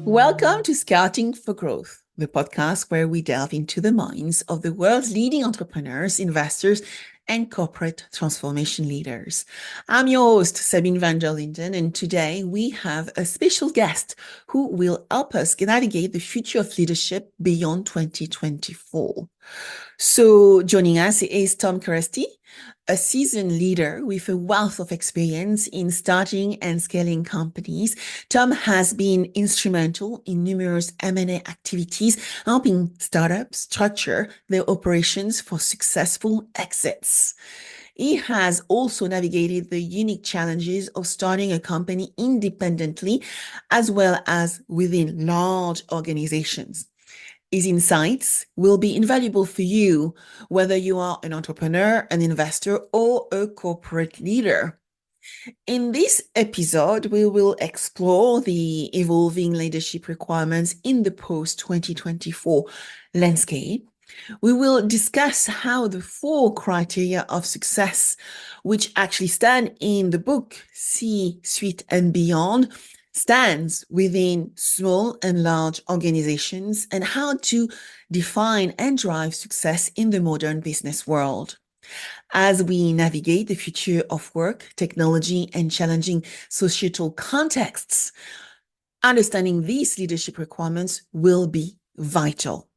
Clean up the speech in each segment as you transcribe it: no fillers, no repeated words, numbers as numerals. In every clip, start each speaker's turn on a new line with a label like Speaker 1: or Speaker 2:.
Speaker 1: Welcome to Scouting for Growth, the podcast where we delve into the minds of the world's leading entrepreneurs, investors, and corporate transformation leaders. I'm your host, Sabine VdL, and today we have a special guest who will help us navigate the future of leadership beyond 2024. So joining us is Tom Kereszti, a seasoned leader with a wealth of experience in starting and scaling companies. Tom has been instrumental in numerous M&A activities, helping startups structure their operations for successful exits. He has also navigated the unique challenges of starting a company independently, as well as within large organizations. His insights will be invaluable for you, whether you are an entrepreneur, an investor, or a corporate leader. In this episode, we will explore the evolving leadership requirements in the post-2024 landscape. We will discuss how the 4 criteria of success, which actually stand in the book C-Suite and Beyond, stands within small and large organizations and how to define and drive success in the modern business world. As we navigate the future of work, technology, and challenging societal contexts, understanding these leadership requirements will be vital.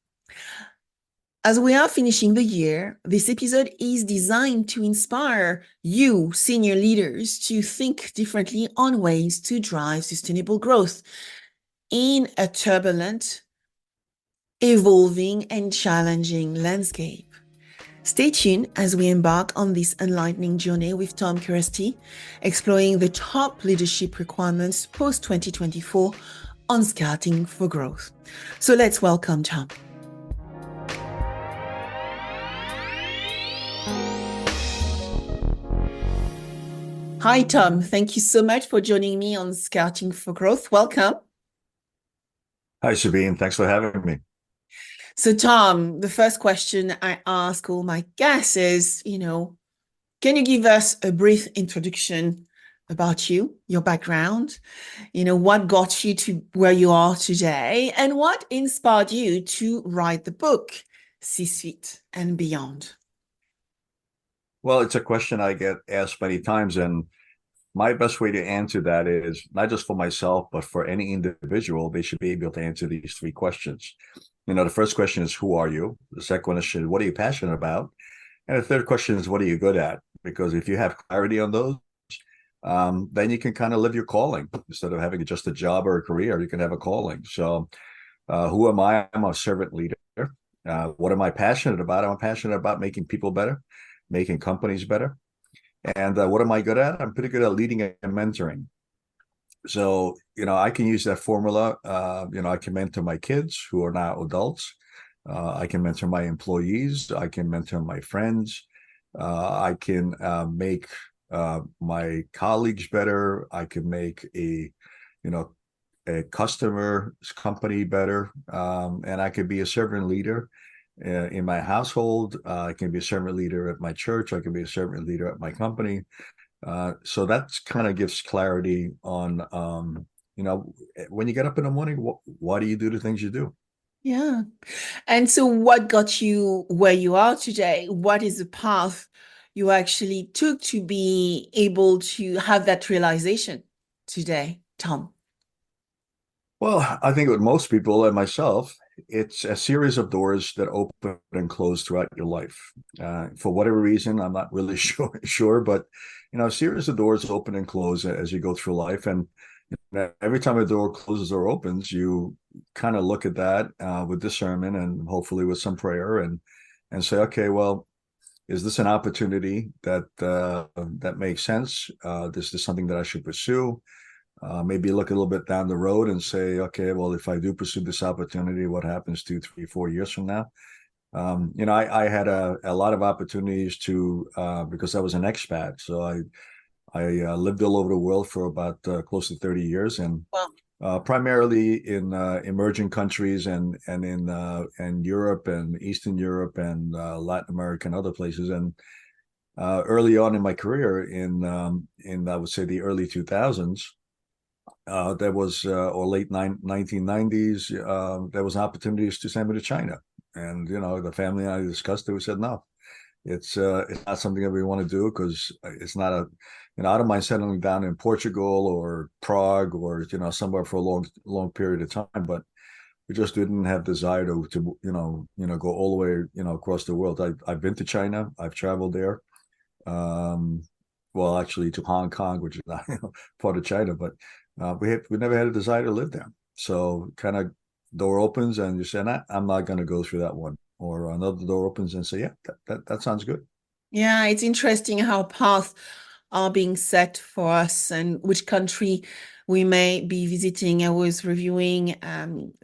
Speaker 1: As we are finishing the year, this episode is designed to inspire you, senior leaders, to think differently on ways to drive sustainable growth in a turbulent, evolving, and challenging landscape. Stay tuned as we embark on this enlightening journey with Tom Kereszti, exploring the top leadership requirements post-2024 on Scouting for Growth. So let's welcome Tom. Hi, Tom. Thank you so much for joining me on Scouting for Growth. Welcome.
Speaker 2: Hi, Sabine. Thanks for having me.
Speaker 1: So, Tom, the first question I ask all my guests is, can you give us a brief introduction about you, your background, what got you to where you are today, and what inspired you to write the book, C-Suite and Beyond?
Speaker 2: Well, it's a question I get asked many times, and my best way to answer that is not just for myself, but for any individual. They should be able to answer these 3 questions. The first question is, who are you? The second question is, what are you passionate about? And the third question is, what are you good at? Because if you have clarity on those, then you can kind of live your calling. Instead of having just a job or a career, you can have a calling. So who am I? I'm a servant leader. What am I passionate about? I'm passionate about making people better, making companies better. And what am I good at? I'm pretty good at leading and mentoring. So, I can use that formula. I can mentor my kids who are now adults. I can mentor my employees. I can mentor my friends. I can make my colleagues better. I can make a customer's company better. And I could be a servant leader in my household. I can be a servant leader at my church. I can be a servant leader at my company. So that kind of gives clarity on, when you get up in the morning, why do you do the things you do?
Speaker 1: Yeah. And so what got you where you are today? What is the path you actually took to be able to have that realization today, Tom?
Speaker 2: Well, I think with most people and myself, it's a series of doors that open and close throughout your life. For whatever reason, I'm not really sure, but a series of doors open and close as you go through life. And every time a door closes or opens, you kind of look at that with discernment and hopefully with some prayer and say, okay, well, is this an opportunity that makes sense? This is something that I should pursue. Maybe look a little bit down the road and say, okay, well, if I do pursue this opportunity, what happens 2, 3, 4 years from now? I had a lot of opportunities to because I was an expat. So I lived all over the world for about close to 30 years. And
Speaker 1: Wow.
Speaker 2: primarily in emerging countries and in Europe and Eastern Europe and Latin America and other places. And early on in my career, in I would say the early 2000s, there was or late 1990s, there was opportunities to send me to China, and the family and I discussed it. We said no, it's not something that we want to do because it's not a I don't mind settling down in Portugal or Prague or somewhere for a long period of time, but we just didn't have desire to go all the way across the world. I've been to China. I've traveled there. Um, well, actually to Hong Kong, which is not part of China, but we never had a desire to live there. So kind of door opens and you say, nah, I'm not going to go through that one. Or another door opens and say, yeah, that sounds good.
Speaker 1: Yeah, it's interesting how paths are being set for us and which country we may be visiting. I was reviewing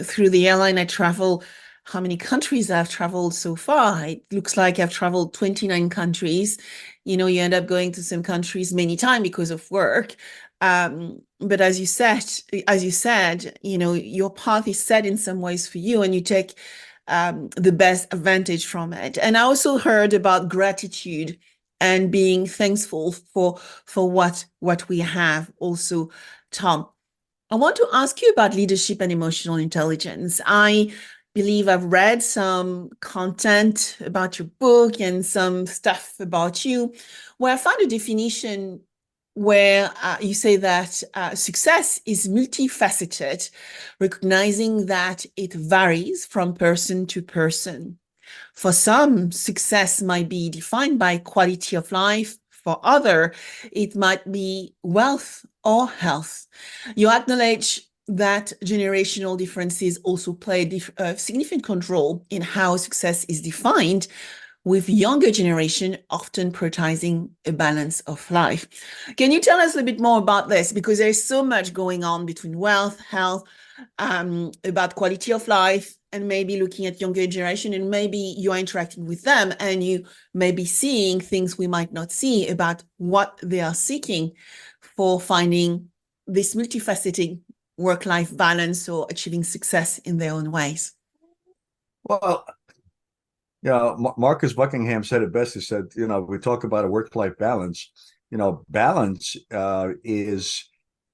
Speaker 1: through the airline I travel, how many countries I've traveled so far. It looks like I've traveled 29 countries. You end up going to some countries many times because of work. But as you said, your path is set in some ways for you, and you take the best advantage from it. And I also heard about gratitude and being thankful for what we have also, Tom. I want to ask you about leadership and emotional intelligence. I believe I've read some content about your book and some stuff about you where I found a definition where you say that success is multifaceted, recognizing that it varies from person to person. For some, success might be defined by quality of life. For other, it might be wealth or health. You acknowledge that generational differences also play a significant role in how success is defined, with younger generation often prioritizing a balance of life. Can you tell us a little bit more about this? Because there's so much going on between wealth, health, about quality of life, and maybe looking at younger generation, and maybe you're interacting with them and you may be seeing things we might not see about what they are seeking for finding this multifaceted work-life balance or achieving success in their own ways.
Speaker 2: Well, Marcus Buckingham said it best. He said, we talk about a work-life balance. Balance is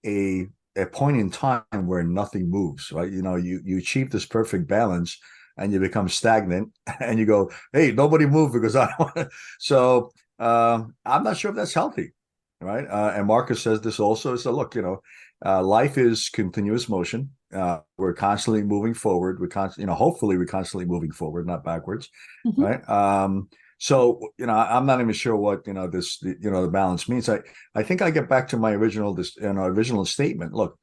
Speaker 2: a point in time where nothing moves, right? You achieve this perfect balance and you become stagnant and you go, hey, nobody move because I don't want to. So I'm not sure if that's healthy, right? And Marcus says this also. So look, life is continuous motion. We're constantly moving forward. Hopefully we're constantly moving forward, not backwards,
Speaker 1: Mm-hmm.
Speaker 2: right? So I'm not even sure what the balance means. I think I get back to my original statement. Look,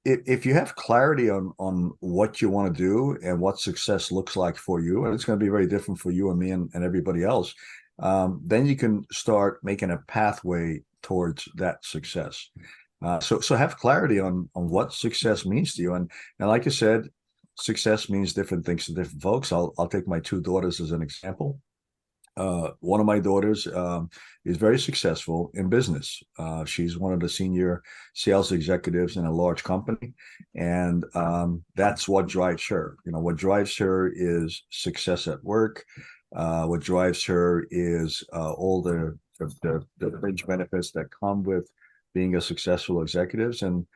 Speaker 2: if you have clarity on what you want to do and what success looks like for you, and it's going to be very different for you and me and everybody else, then you can start making a pathway towards that success. So have clarity on what success means to you, and like you said, success means different things to different folks. I'll take my two daughters as an example. One of my daughters is very successful in business. She's one of the senior sales executives in a large company, and that's what drives her. What drives her is success at work. What drives her is all the fringe benefits that come with being a successful executive, and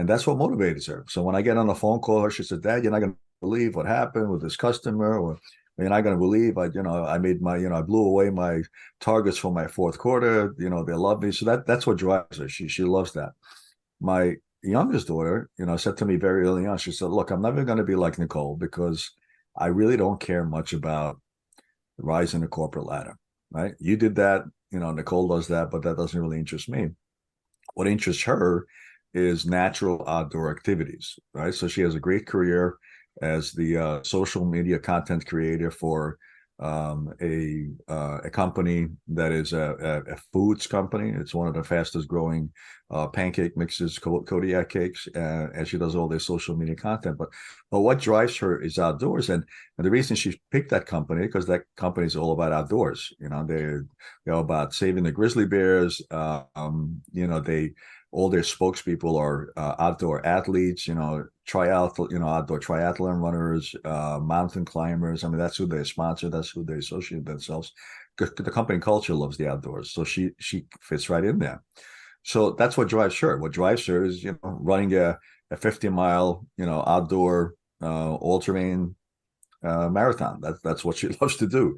Speaker 2: that's what motivates her. So when I get on a phone call, she said, "Dad, you're not going to believe what happened with this customer," or "You're not going to believe I made I blew away my targets for my fourth quarter. They love me." So that's what drives her. She loves that. My youngest daughter, said to me very early on, she said, "Look, I'm never going to be like Nicole because I really don't care much about rising the corporate ladder. Right? You did that. Nicole does that, but that doesn't really interest me. What interests her is natural outdoor activities, right? So she has a great career as the social media content creator for a company that is a foods company. It's one of the fastest growing pancake mixes, Kodiak cakes, and she does all their social media content. But what drives her is outdoors, and the reason she picked that company because that company is all about outdoors. They're about saving the grizzly bears. They all their spokespeople are outdoor athletes, outdoor triathlon runners, mountain climbers. I mean, that's who they sponsor. That's who they associate themselves. The company culture loves the outdoors. So she fits right in there. So that's what drives her. What drives her is, running a 50-mile, outdoor all-terrain marathon. That's what she loves to do.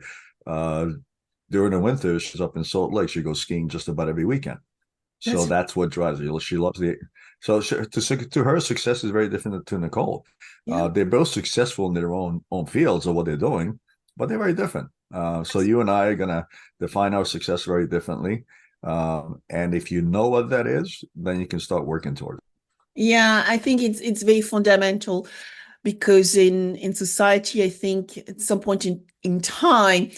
Speaker 2: During the winter, she's up in Salt Lake. She goes skiing just about every weekend. So that's what drives her. She loves to her, success is very different to Nicole.
Speaker 1: Yeah.
Speaker 2: They're both successful in their own fields of what they're doing, but they're very different. So you and I are gonna define our success very differently. And if you know what that is, then you can start working toward it.
Speaker 1: Yeah, I think it's very fundamental because in society, I think at some point in time,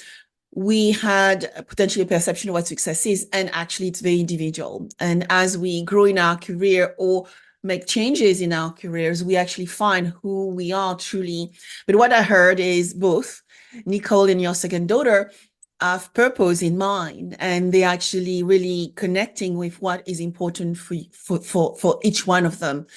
Speaker 1: we had potentially a perception of what success is, and actually it's very individual. And as we grow in our career or make changes in our careers, we actually find who we are truly. But what I heard is both Nicole and your second daughter have purpose in mind, and they're actually really connecting with what is important for each one of them.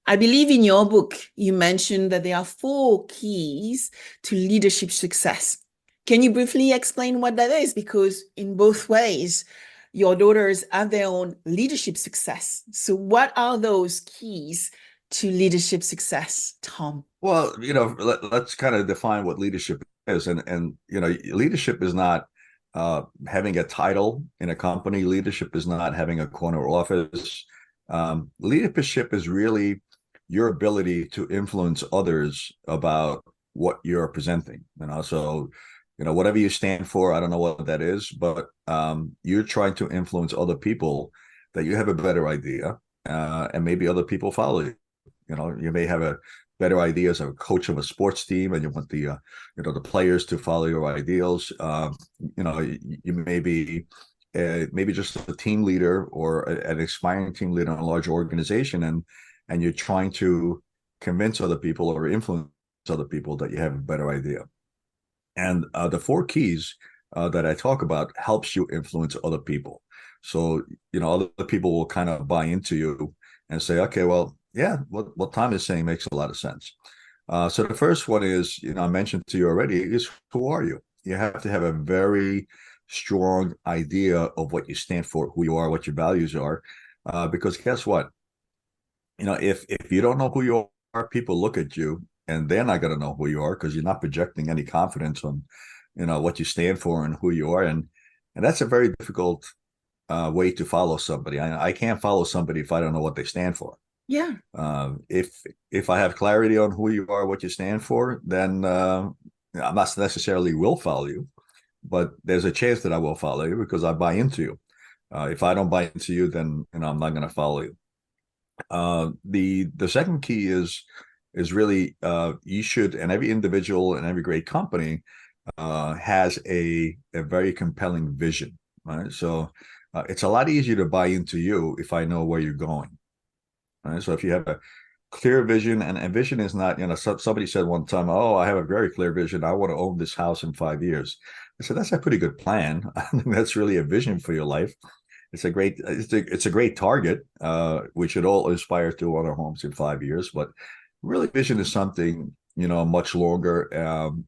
Speaker 1: I believe in your book, you mentioned that there are 4 keys to leadership success. Can you briefly explain what that is? Because in both ways, your daughters have their own leadership success. So what are those keys to leadership success, Tom?
Speaker 2: Well, let's kind of define what leadership is. And leadership is not having a title in a company. Leadership is not having a corner office. Leadership is really your ability to influence others about what you're presenting. So, whatever you stand for, I don't know what that is, but you're trying to influence other people that you have a better idea, and maybe other people follow you. You may have a better idea as a coach of a sports team, and you want the players to follow your ideals. You may be maybe just a team leader or an aspiring team leader in a large organization, and you're trying to convince other people or influence other people that you have a better idea. And the 4 keys that I talk about helps you influence other people. So, other people will kind of buy into you and say, okay, well, yeah, what Tom is saying makes a lot of sense. So the first one is, I mentioned to you already, is who are you? You have to have a very strong idea of what you stand for, who you are, what your values are. Because guess what? If you don't know who you are, people look at you and they're not going to know who you are because you're not projecting any confidence on, what you stand for and who you are. And that's a very difficult way to follow somebody. I can't follow somebody if I don't know what they stand for.
Speaker 1: Yeah.
Speaker 2: If I have clarity on who you are, what you stand for, then I'm not necessarily will follow you, but there's a chance that I will follow you because I buy into you. If I don't buy into you, then I'm not going to follow you. The second key is really you should, and every individual and every great company has a very compelling vision, right? So it's a lot easier to buy into you if I know where you're going. Right? So if you have a clear vision, and vision is not, somebody said one time, oh, I have a very clear vision. I want to own this house in 5 years. I said, that's a pretty good plan. I think that's really a vision for your life. It's a great target. We should all aspire to own our homes in 5 years, but really vision is something, much longer.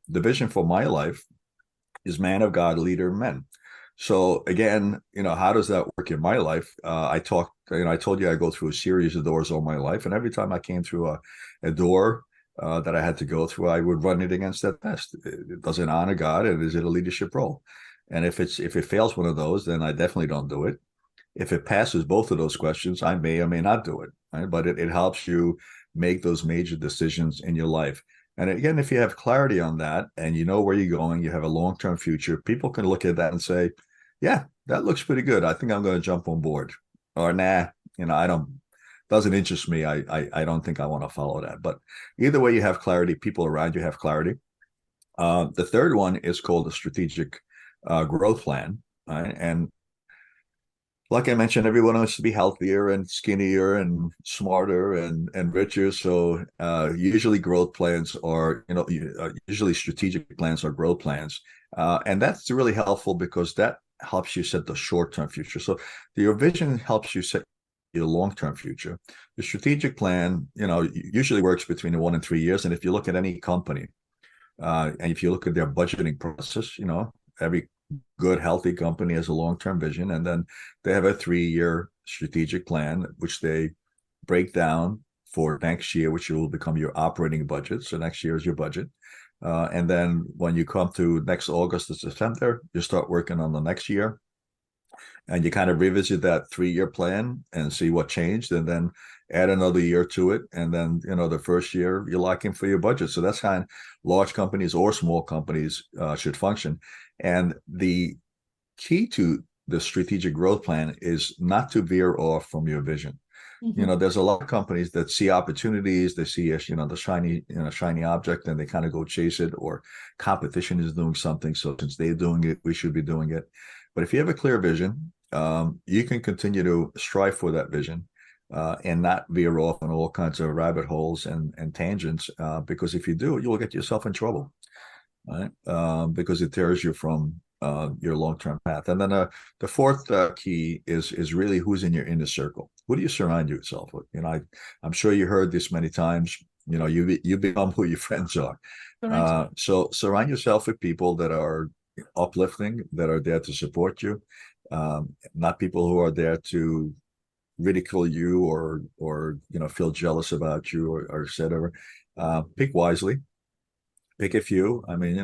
Speaker 2: The vision for my life is man of God, leader of men. So again, how does that work in my life? I told you I go through a series of doors all my life, and every time I came through a door that I had to go through, I would run it against that test. Does it honor God, and is it a leadership role? And if it fails one of those, then I definitely don't do it. If it passes both of those questions, I may or may not do it. Right? But it helps you make those major decisions in your life. And again, if you have clarity on that and you know where you're going, you have a long-term future, people can look at that and say, yeah, that looks pretty good. I think I'm going to jump on board. Or nah, doesn't interest me. I don't think I want to follow that. But either way, you have clarity. People around you have clarity. The third one is called a strategic growth plan. Right? And like I mentioned, everyone wants to be healthier and skinnier and smarter and richer. So usually growth plans are, usually strategic plans are growth plans. And that's really helpful because that helps you set the short-term future. So your vision helps you set your long-term future. The strategic plan, usually works between 1 and 3 years. And if you look at any company, and if you look at their budgeting process, every good, healthy company has a long-term vision, and then they have a 3-year strategic plan, which they break down for next year, which will become your operating budget. So next year is your budget. And then when you come to next August or September, you start working on the next year, and you kind of revisit that 3-year plan and see what changed, and then add another year to it. And then, the first year you lock in for your budget. So that's how large companies or small companies should function. And the key to the strategic growth plan is not to veer off from your vision. There's a lot of companies that see opportunities, they see, the shiny object, and they kind of go chase it, or competition is doing something, so since they're doing it, we should be doing it. But if you have a clear vision, you can continue to strive for that vision, and not veer off on all kinds of rabbit holes and tangents, because if you do, you'll get yourself in trouble, right? Because it tears you from your long-term path. And then the fourth key is really who's in your inner circle. Who do you surround yourself with? I'm sure you heard this many times. You become who your friends are.
Speaker 1: Correct.
Speaker 2: So surround yourself with people that are uplifting, that are there to support you, not people who are there to ridicule you or feel jealous about you or etc. Pick wisely. Pick a few. I mean,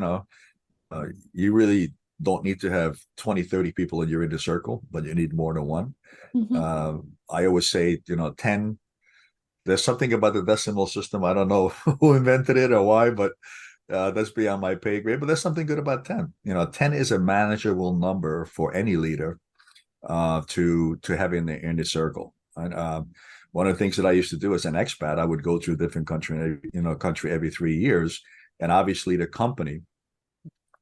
Speaker 2: you really don't need to have 20, 30 people in your inner circle, but you need more than one. I always say, 10. There's something about the decimal system. I don't know who invented it or why, but that's beyond my pay grade. But there's something good about 10. 10 is a manageable number for any leader to have in the circle. And one of the things that I used to do as an expat, I would go to a different country every 3 years, and obviously the company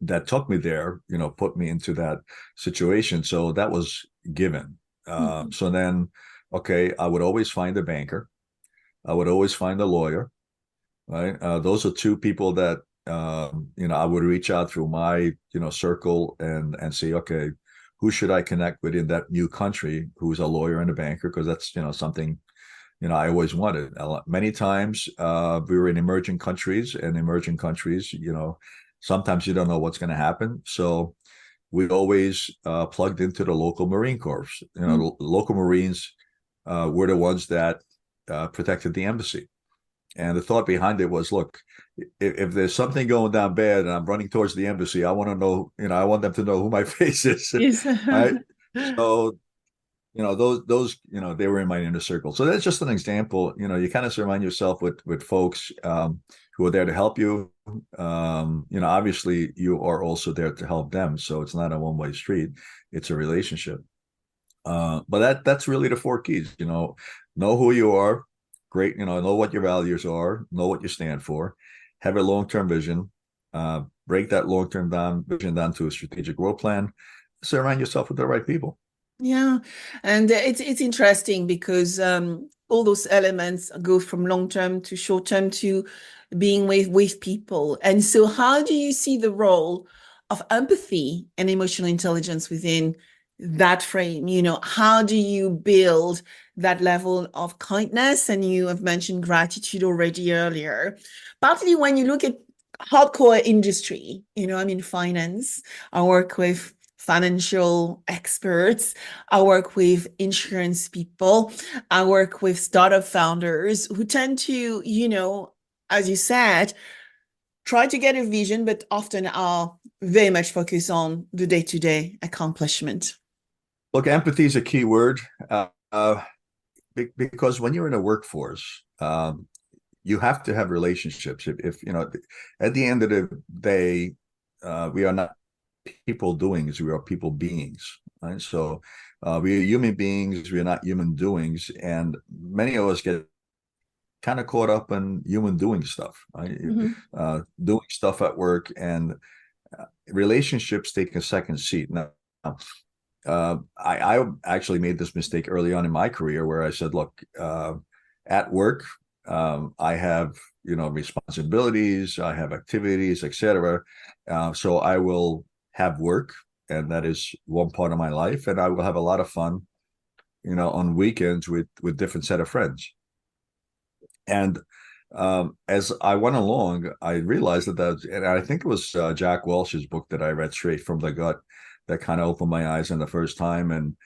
Speaker 2: that took me there, put me into that situation. So that was given. So then, okay, I would always find a banker. I would always find a lawyer, right? Those are two people that, I would reach out through my, circle and say, okay, who should I connect with in that new country who's a lawyer and a banker? Because that's, something, I always wanted. Many times we were in emerging countries, sometimes you don't know what's going to happen. So we always plugged into the local Marine Corps. Local Marines were the ones that protected the embassy. And the thought behind it was, look, if there's something going down bad and I'm running towards the embassy, I want to know, I want them to know who my face is.
Speaker 1: Yes.
Speaker 2: Right. So, those, they were in my inner circle. So that's just an example. You kind of surround yourself with folks who are there to help you. Obviously you are also there to help them. So it's not a one-way street. It's a relationship. But that's really the 4 keys. Know who you are. Great. Know what your values are. Know what you stand for. Have a long-term vision. Break that long-term vision down to a strategic growth plan. Surround yourself with the right people.
Speaker 1: Yeah, and it's interesting because all those elements go from long-term to short-term to being with people. And so how do you see the role of empathy and emotional intelligence within that frame? How do you build that level of kindness? And you have mentioned gratitude already earlier. Partly when you look at hardcore industry, I'm in finance, I work with financial experts, I work with insurance people, I work with startup founders who tend to, as you said, try to get a vision, but often are very much focused on the day-to-day accomplishment.
Speaker 2: Look, empathy is a key word because when you're in a workforce, you have to have relationships. If at the end of the day, we are not people doings, we are people beings, right? So we are human beings, we are not human doings, and many of us get kind of caught up in human doing stuff, right? Doing stuff at work, and relationships take a second seat. Now, I actually made this mistake early on in my career where I said, look, at work, I have, responsibilities, I have activities, etc. So I will have work, and that is one part of my life, and I will have a lot of fun on weekends with different set of friends. And as I went along, I realized and I think it was Jack Welch's book that I read straight from the gut that kind of opened my eyes in the first time. And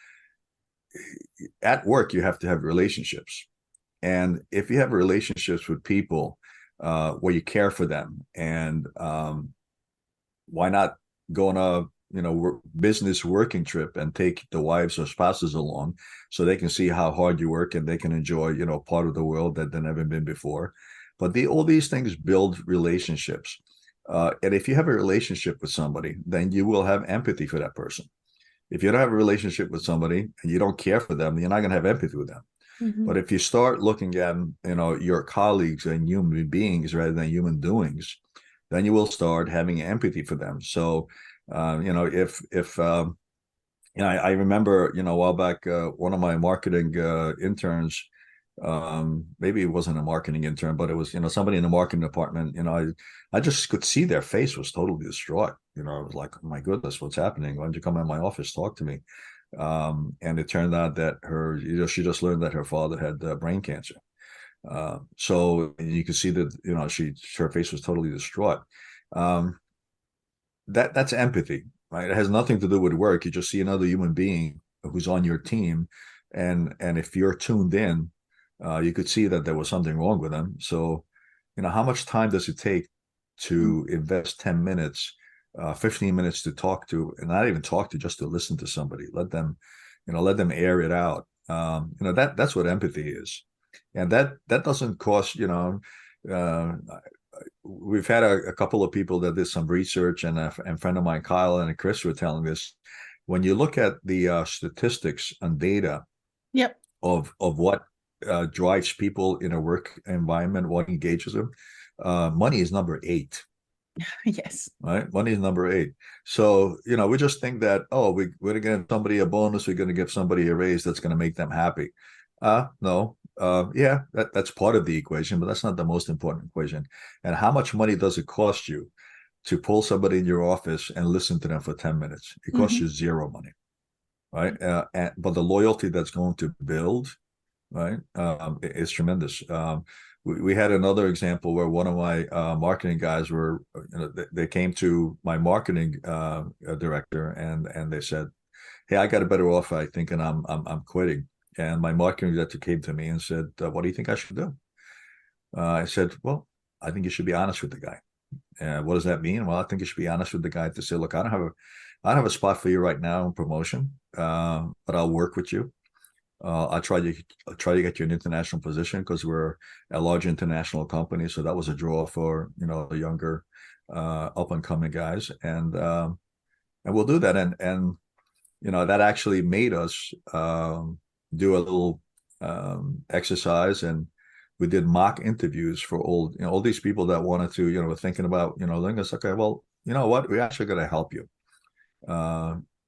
Speaker 2: at work, you have to have relationships. And if you have relationships with people where you care for them, and why not go on a business working trip and take the wives or spouses along so they can see how hard you work and they can enjoy part of the world that they've never been before. But all these things build relationships, and if you have a relationship with somebody, then you will have empathy for that person. If you don't have a relationship with somebody and you don't care for them, you're not going to have empathy with them.
Speaker 1: Mm-hmm.
Speaker 2: But if you start looking at your colleagues and human beings rather than human doings, then you will start having empathy for them. So if I remember a while back, one of my marketing interns, maybe it wasn't a marketing intern, but it was somebody in the marketing department. I just could see their face was totally distraught. I was like, oh my goodness, what's happening? Why don't you come in my office, talk to me? And it turned out that she just learned that her father had brain cancer. So you could see that her face was totally distraught. That's empathy, right? It has nothing to do with work. You just see another human being who's on your team, and if you're tuned in, you could see that there was something wrong with them. So, how much time does it take to invest 10 minutes, 15 minutes to talk to, and not even talk to, just to listen to somebody, let them air it out. That's what empathy is. And that doesn't cost, we've had a couple of people that did some research, and a friend of mine, Kyle and Chris, were telling this. When you look at the statistics and data
Speaker 1: Yep.
Speaker 2: of what drives people in a work environment, what engages them, money is number 8.
Speaker 1: Yes.
Speaker 2: Right? Money is number 8. So, we just think that, oh, we're going to give somebody a bonus, we're going to give somebody a raise that's going to make them happy. No. Yeah, that's part of the equation, but that's not the most important equation. And how much money does it cost you to pull somebody in your office and listen to them for 10 minutes? It costs you zero money, right? But the loyalty that's going to build, right, is tremendous. We had another example where one of my marketing guys they came to my marketing director, and they said, "Hey, I got a better offer, I think, and I'm quitting." And my marketing director came to me and said, "What do you think I should do?" I said, "Well, I think you should be honest with the guy." And what does that mean? Well, I think you should be honest with the guy to say, "Look, I don't have a spot for you right now in promotion, but I'll work with you. I'll try to get you an international position because we're a large international company." So that was a draw for the younger, up and coming guys, and we'll do that. And that actually made us do a little exercise, and we did mock interviews for all these people that wanted to were thinking about doing this. Okay, well, you know what, we're actually going to help you.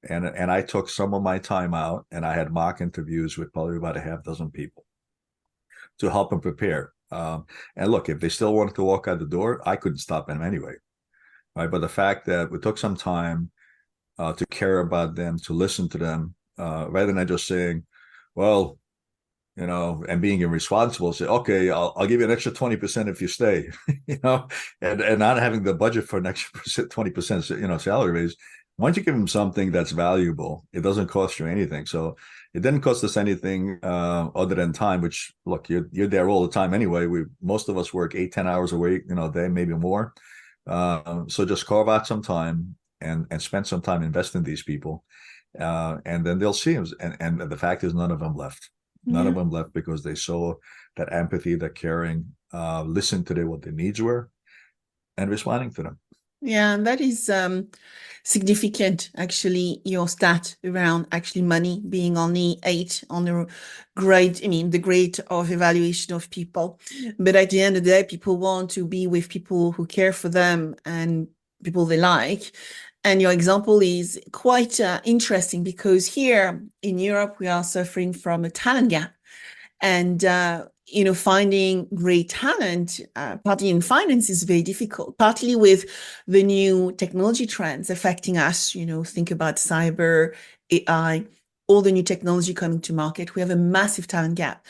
Speaker 2: And I took some of my time out, and I had mock interviews with probably about a half dozen people to help them prepare. And look, if they still wanted to walk out the door, I couldn't stop them anyway. Right? But the fact that we took some time to care about them, to listen to them, rather than just saying, well, and being irresponsible, say, okay, I'll give you an extra 20% if you stay, and not having the budget for an extra 20%, salary raise. Once you give them something that's valuable, it doesn't cost you anything. So it didn't cost us anything other than time, which, look, you're there all the time anyway. Most of us work 8-10 hours a week, a day, maybe more. So just carve out some time and spend some time investing in these people. And then they'll see them. And the fact is, none of them left. None of them left because they saw that empathy, that caring, listened to what their needs were, and responding to them.
Speaker 1: Yeah, and that is significant, actually, your stat around actually money being only 8 on the grade, the grade of evaluation of people. But at the end of the day, people want to be with people who care for them and people they like. And your example is quite interesting because here in Europe, we are suffering from a talent gap. And finding great talent, partly in finance, is very difficult, partly with the new technology trends affecting us. Think about cyber, AI. all the new technology coming to market, we have a massive talent gap.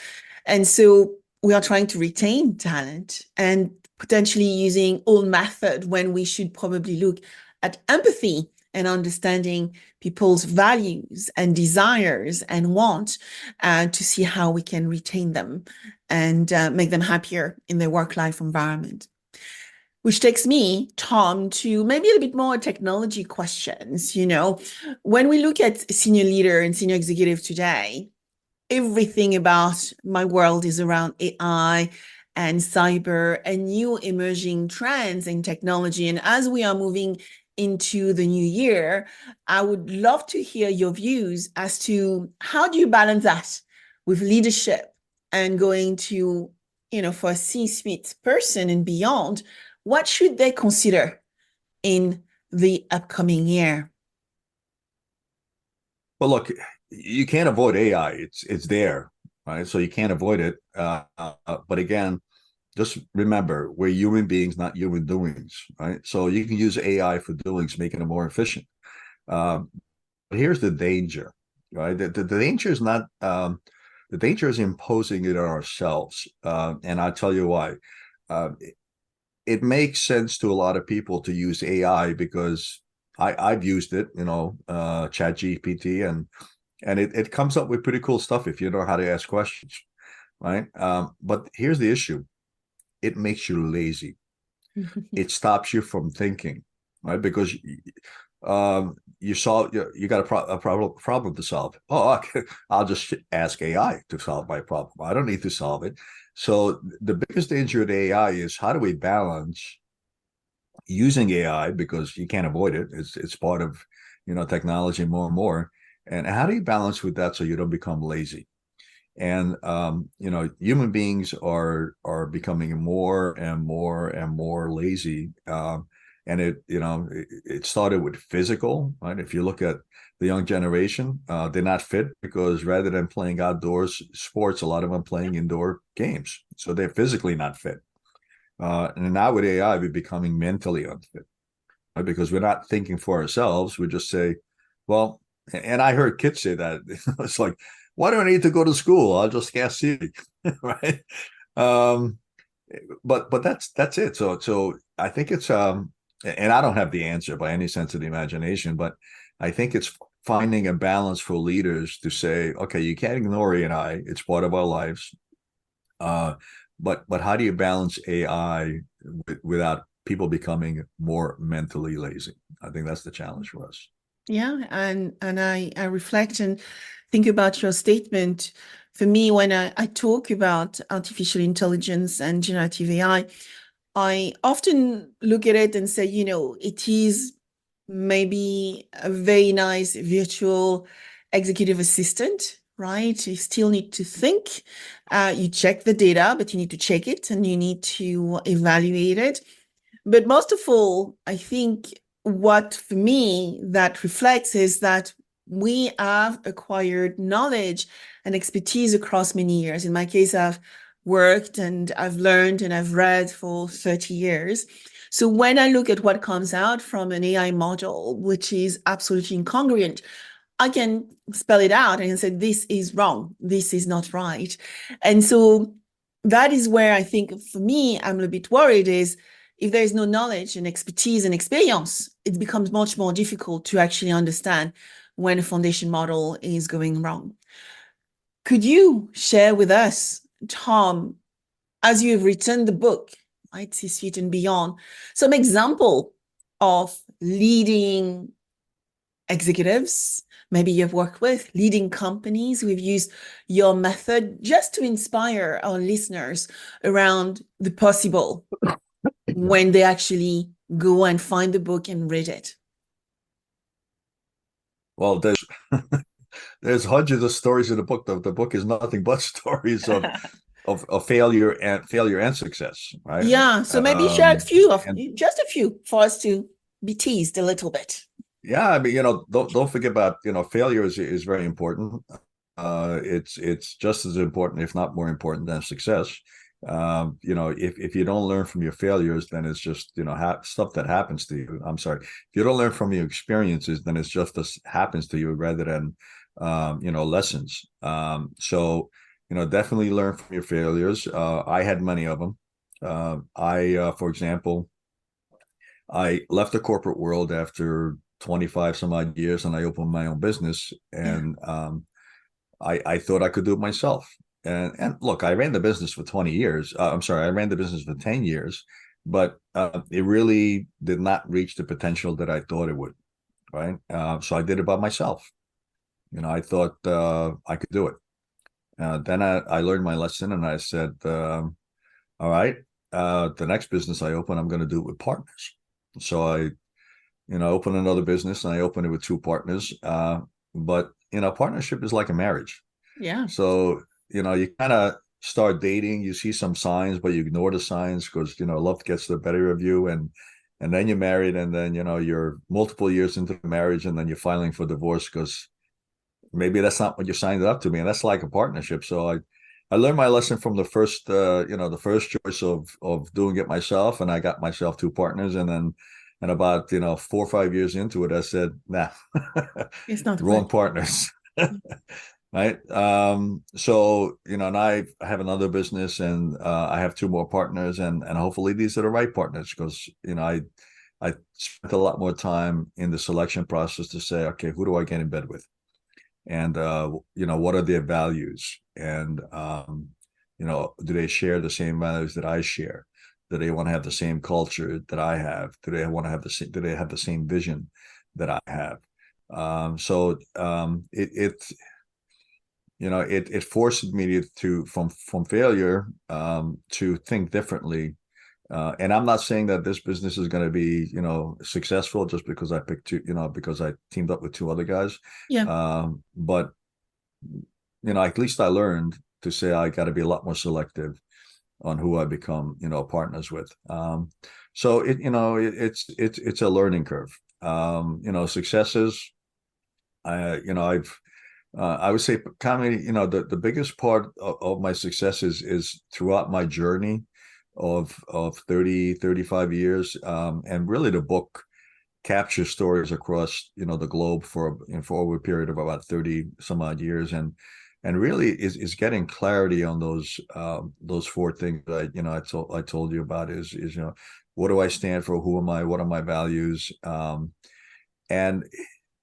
Speaker 1: And so we are trying to retain talent and potentially using old method when we should probably look at empathy and understanding people's values and desires and want to see how we can retain them and make them happier in their work-life environment. Which takes me, Tom, to maybe a little bit more technology questions. When we look at senior leader and senior executive today, everything about my world is around AI and cyber and new emerging trends in technology. And as we are moving into the new year, I would love to hear your views as to how do you balance that with leadership and going to, for a C-suite person and beyond, what should they consider in the upcoming year?
Speaker 2: Well, look, you can't avoid AI. It's there, right? So you can't avoid it. But again, just remember, we're human beings, not human doings, right? So you can use AI for doings, making it more efficient. But here's the danger, right? The danger is not the danger is imposing it on ourselves, and I'll tell you why. It makes sense to a lot of people to use AI because I've used it, Chat GPT, and it comes up with pretty cool stuff if you know how to ask questions, right? But here's the issue: it makes you lazy. It stops you from thinking, right? Because you got a problem to solve. Oh, okay. I'll just ask AI to solve my problem. I don't need to solve it. So the biggest danger of AI is how do we balance using AI, because you can't avoid it. It's part of technology more and more. And how do you balance with that so you don't become lazy? And human beings are becoming more and more and more lazy. And it started with physical, right? If you look at the young generation, they're not fit because rather than playing outdoors sports, a lot of them playing indoor games. So they're physically not fit. And now with AI, we're becoming mentally unfit, right? Because we're not thinking for ourselves. We just say, well, and I heard kids say that. It's like, why do I need to go to school? I'll just cast Siri, right? Um, but that's it. So I think it's and I don't have the answer by any sense of the imagination, but I think it's finding a balance for leaders to say, okay, you can't ignore AI. It's part of our lives. But how do you balance AI without people becoming more mentally lazy? I think that's the challenge for us.
Speaker 1: Yeah, and I reflect and think about your statement. For me, when I talk about artificial intelligence and generative AI, I often look at it and say, it is maybe a very nice virtual executive assistant, right? You still need to think. You check the data, but you need to check it and you need to evaluate it. But most of all, I think what for me that reflects is that we have acquired knowledge and expertise across many years. In my case, I've worked and I've learned and I've read for 30 years. So when I look at what comes out from an AI model, which is absolutely incongruent, I can spell it out and say, this is wrong. This is not right. And so that is where I think for me, I'm a bit worried is if there is no knowledge and expertise and experience, it becomes much more difficult to actually understand when a foundation model is going wrong. Could you share with us, Tom, as you have written the book, right, C-Suite and Beyond, some example of leading executives, maybe you've worked with leading companies who've used your method just to inspire our listeners around the possible when they actually go and find the book and read it?
Speaker 2: Well, there's hundreds of stories in the book. The book is nothing but stories of failure and success, right?
Speaker 1: Yeah, so maybe share a few of
Speaker 2: And
Speaker 1: just a few for us to be teased a little bit.
Speaker 2: yeah, I mean, don't forget about failure is very important. It's just as important, if not more important, than success. If you don't learn from your failures, then it's just stuff that happens to you. I'm sorry, if you don't learn from your experiences, then it's just this happens to you rather than lessons. So, definitely learn from your failures. I had many of them. For example, I left the corporate world after 25 some odd years, and I opened my own business.
Speaker 1: Yeah.
Speaker 2: And I thought I could do it myself. And look, I ran the business for 20 years. I'm sorry, I ran the business for 10 years, but it really did not reach the potential that I thought it would. Right. So I did it by myself. I thought I could do it. Then I learned my lesson, and I said, all right, the next business I open, I'm going to do it with partners. So I opened another business, and I opened it with two partners. But partnership is like a marriage.
Speaker 1: Yeah.
Speaker 2: So, you kind of start dating, you see some signs, but you ignore the signs because, love gets the better of you. And then you're married, and then, you're multiple years into the marriage, and then you're filing for divorce because maybe that's not what you signed up to be. And that's like a partnership. So I learned my lesson from the first choice of doing it myself. And I got myself two partners. And then, and about, 4 or 5 years into it, I said, nah,
Speaker 1: It's not
Speaker 2: wrong
Speaker 1: working.
Speaker 2: partners. Right. So, and I have another business, and I have two more partners, and hopefully these are the right partners because, I spent a lot more time in the selection process to say, okay, who do I get in bed with? And, what are their values? And, do they share the same values that I share? Do they want to have the same culture that I have? Do they want to have do they have the same vision that I have? So it forced me from failure to think differently. And I'm not saying that this business is going to be, successful just because I picked two, because I teamed up with two other guys.
Speaker 1: Yeah.
Speaker 2: But, at least I learned to say I got to be a lot more selective on who I become, partners with. So it's a learning curve. Successes. I would say comedy, the biggest part of my success is throughout my journey of 35 years. And really the book captures stories across, the globe for over a period of about 30 some odd years. And really is getting clarity on those four things that I told you about is, what do I stand for? Who am I? What are my values? And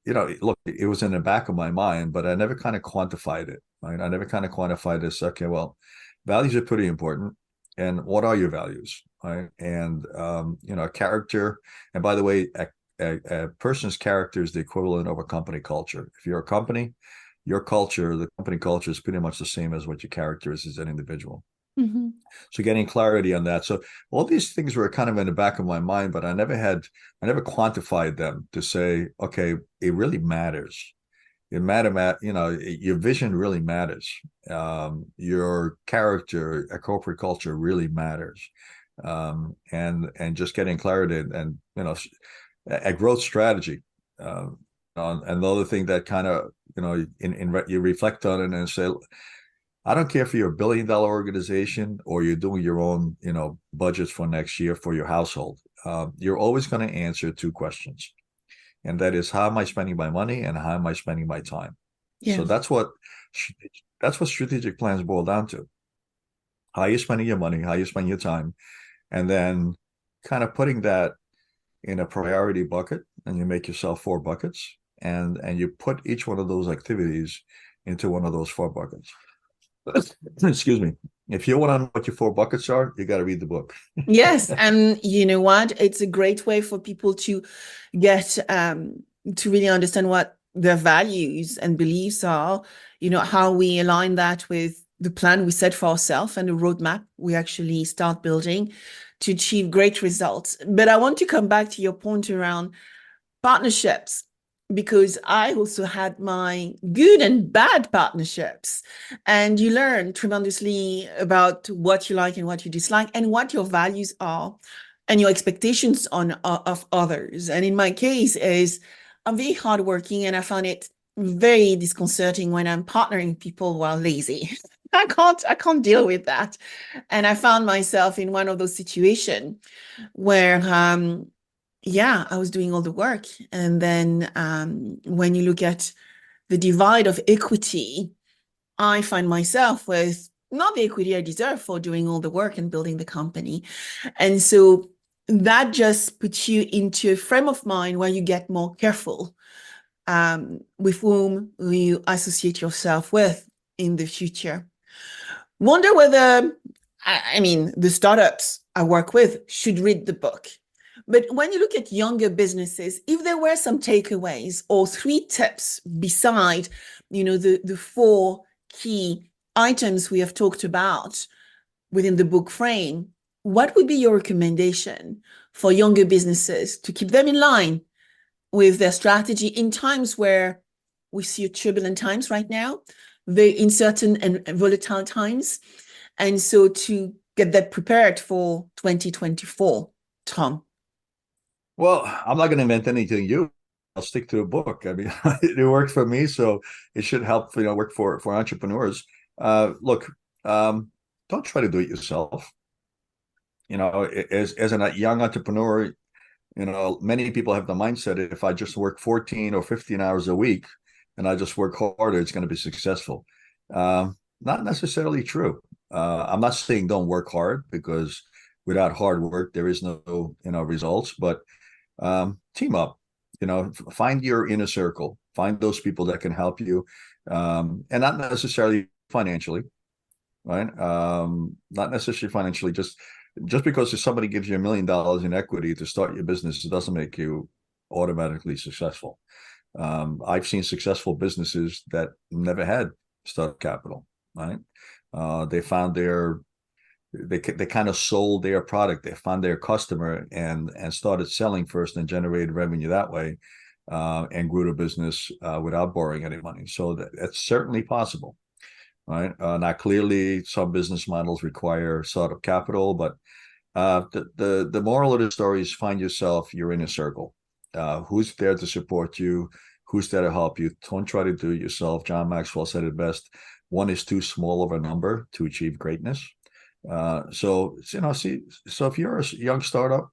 Speaker 2: look, it was in the back of my mind, but I never kind of quantified it. Right? I never kind of quantified this. Okay, well, values are pretty important. And what are your values? Right? And character. And by the way, a person's character is the equivalent of a company culture. If you're a company, your culture, the company culture is pretty much the same as what your character is as an individual.
Speaker 1: Mm-hmm.
Speaker 2: So getting clarity on that. So all these things were kind of in the back of my mind, but I never quantified them to say, okay, it really matters. Your vision really matters. Your character, a corporate culture really matters. And just getting clarity and, a growth strategy. Another thing that kind of, you reflect on it and say, I don't care if you're $1 billion organization or you're doing your own, budgets for next year for your household. You're always going to answer two questions. And that is, how am I spending my money and how am I spending my time?
Speaker 1: Yeah.
Speaker 2: So that's what strategic plans boil down to. How you spending your money, how you spend your time, and then kind of putting that in a priority bucket, and you make yourself four buckets, and you put each one of those activities into one of those four buckets. Excuse me. If you want to know what your four buckets are, you got to read the book.
Speaker 1: Yes. And you know what? It's a great way for people to get to really understand what their values and beliefs are, how we align that with the plan we set for ourselves and the roadmap we actually start building to achieve great results. But I want to come back to your point around partnerships, because I also had my good and bad partnerships. And you learn tremendously about what you like and what you dislike and what your values are and your expectations of others. And in my case is I'm very hardworking, and I found it very disconcerting when I'm partnering people who are lazy. I can't deal with that. And I found myself in one of those situations where yeah, I was doing all the work. And then when you look at the divide of equity, I find myself with not the equity I deserve for doing all the work and building the company. And so that just puts you into a frame of mind where you get more careful with whom you associate yourself with in the future. Wonder whether, I mean, the startups I work with should read the book. But when you look at younger businesses, if there were some takeaways or three tips beside, the four key items we have talked about within the book frame, what would be your recommendation for younger businesses to keep them in line with their strategy in times where we see turbulent times right now, very uncertain and volatile times? And so to get that prepared for 2024, Tom.
Speaker 2: Well, I'm not going to invent anything new. I'll stick to a book. I mean, it worked for me, so it should help, work for entrepreneurs. Look, don't try to do it yourself. As a young entrepreneur, many people have the mindset, if I just work 14 or 15 hours a week and I just work harder, it's going to be successful. Not necessarily true. I'm not saying don't work hard, because without hard work, there is no, results, but team up, find your inner circle, find those people that can help you, and not necessarily financially, right? Not necessarily financially, just because if somebody gives you $1 million in equity to start your business, it doesn't make you automatically successful. I've seen successful businesses that never had startup capital, right? They found they kind of sold their product. They found their customer and started selling first and generated revenue that way, and grew the business without borrowing any money. So that's certainly possible, right? Now, clearly, some business models require startup capital, but the moral of the story is find yourself your inner circle. Who's there to support you? Who's there to help you? Don't try to do it yourself. John Maxwell said it best: one is too small of a number to achieve greatness. So if you're a young startup,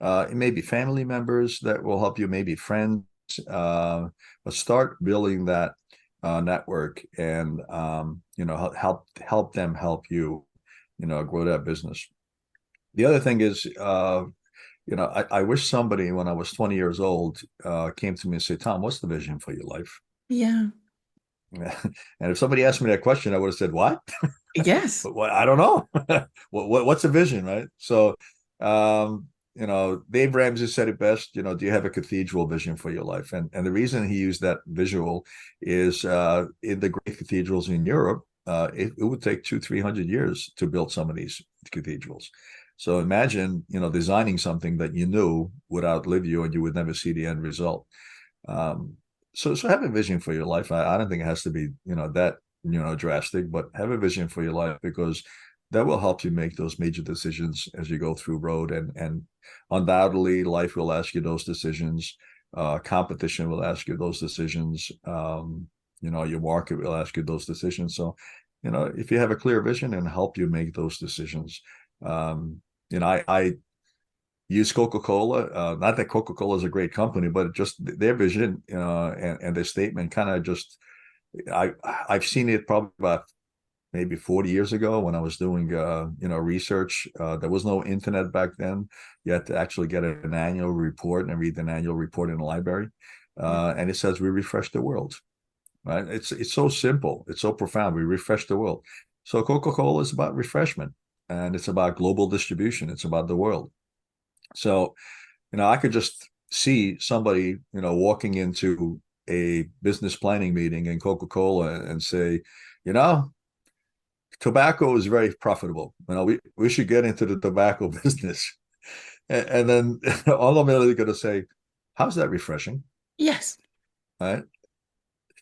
Speaker 2: it may be family members that will help you, maybe friends, but start building that network, and help them help you, grow that business. The other thing is, I wish somebody, when I was 20 years old, came to me and said, Tom, what's the vision for your life?
Speaker 1: Yeah.
Speaker 2: And if somebody asked me that question, I would have said, what?
Speaker 1: Yes.
Speaker 2: But I don't know. What's a vision, right? So, Dave Ramsey said it best. Do you have a cathedral vision for your life? And the reason he used that visual is, in the great cathedrals in Europe, it would take 200-300 years to build some of these cathedrals. So imagine, designing something that you knew would outlive you and you would never see the end result. So have a vision for your life. I don't think it has to be, that, drastic, but have a vision for your life, because that will help you make those major decisions as you go through road. And undoubtedly, life will ask you those decisions. Competition will ask you those decisions. Your market will ask you those decisions. So, if you have a clear vision, and help you make those decisions. I use Coca-Cola. Not that Coca-Cola is a great company, but just their vision, and their statement kind of just, I've seen it probably about maybe 40 years ago when I was doing, research. There was no internet back then. You had to actually get an annual report and read an annual report in the library. And it says, we refresh the world, right? It's so simple. It's so profound. We refresh the world. So Coca-Cola is about refreshment, and it's about global distribution. It's about the world. So, I could just see somebody, walking into a business planning meeting in Coca-Cola and say, tobacco is very profitable. We should get into the tobacco business. And then all I'm really going to say, how's that refreshing?
Speaker 1: Yes.
Speaker 2: Right.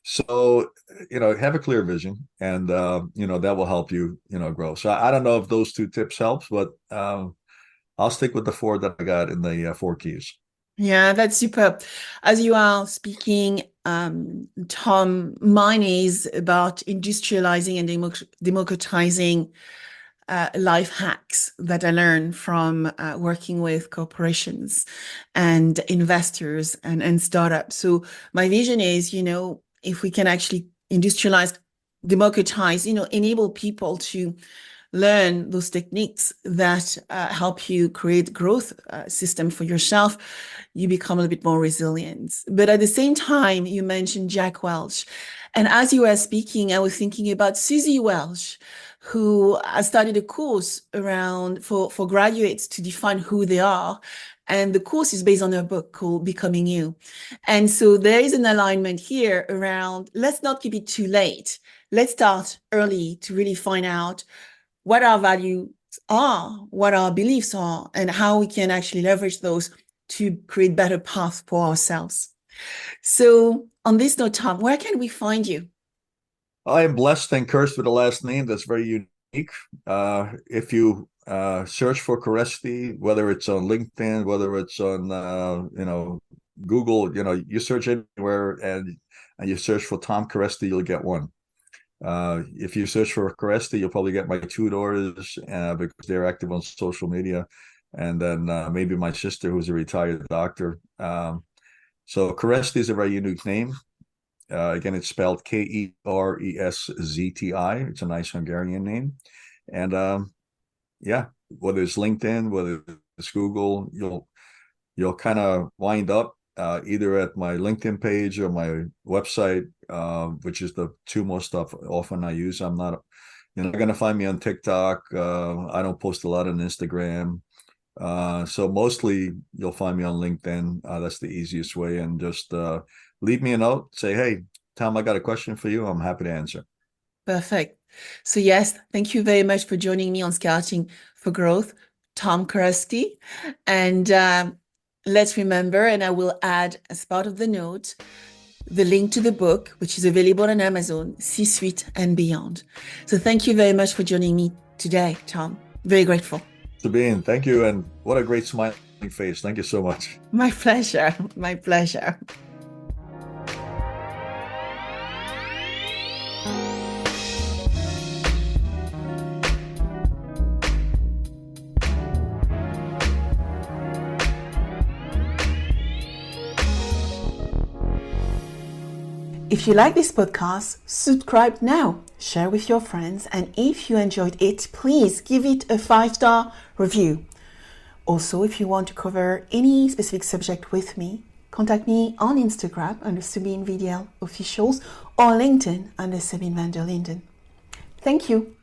Speaker 2: So, have a clear vision, and, that will help you, grow. So I don't know if those two tips helps, but I'll stick with the four that I got in the four keys.
Speaker 1: Yeah, that's superb. As you are speaking, Tom, mine is about industrializing and democratizing life hacks that I learned from working with corporations and investors and startups. So my vision is, if we can actually industrialize, democratize, enable people to learn those techniques that help you create growth system for yourself, you become a little bit more resilient. But at the same time, you mentioned Jack Welch. And as you were speaking, I was thinking about Susie Welch, who has started a course around for graduates to define who they are. And the course is based on her book called Becoming You. And so there is an alignment here around, let's not keep it too late. Let's start early to really find out what our values are, what our beliefs are, and how we can actually leverage those to create better paths for ourselves. So on this note, Tom, where can we find you?
Speaker 2: I am blessed and cursed with a last name that's very unique. If you search for Kereszti, whether it's on LinkedIn, whether it's on Google, you search anywhere and you search for Tom Kereszti, you'll get one. If you search for Kereszti, you'll probably get my tutors because they're active on social media, and then maybe my sister, who's a retired doctor. So Kereszti is a very unique name. Again, it's spelled Kereszti. It's a nice Hungarian name. And whether it's LinkedIn, whether it's Google, you'll kind of wind up either at my LinkedIn page or my website, which is the two most stuff often I use. I'm not, you're not going to find me on TikTok. I don't post a lot on Instagram. So mostly you'll find me on LinkedIn. That's the easiest way. And just leave me a note, say, hey, Tom, I got a question for you. I'm happy to answer.
Speaker 1: Perfect. So yes, thank you very much for joining me on Scouting for Growth, Tom Kereszti. And let's remember, and I will add as part of the note, the link to the book, which is available on Amazon, C-Suite and Beyond. So thank you very much for joining me today, Tom. Very grateful.
Speaker 2: Sabine, thank you. And what a great smiling face. Thank you so much.
Speaker 1: My pleasure. My pleasure. If you like this podcast, subscribe now, share with your friends, and if you enjoyed it, please give it a 5-star review. Also, if you want to cover any specific subject with me, contact me on Instagram under Sabine VdL Officials or LinkedIn under Sabine VdL. Thank you.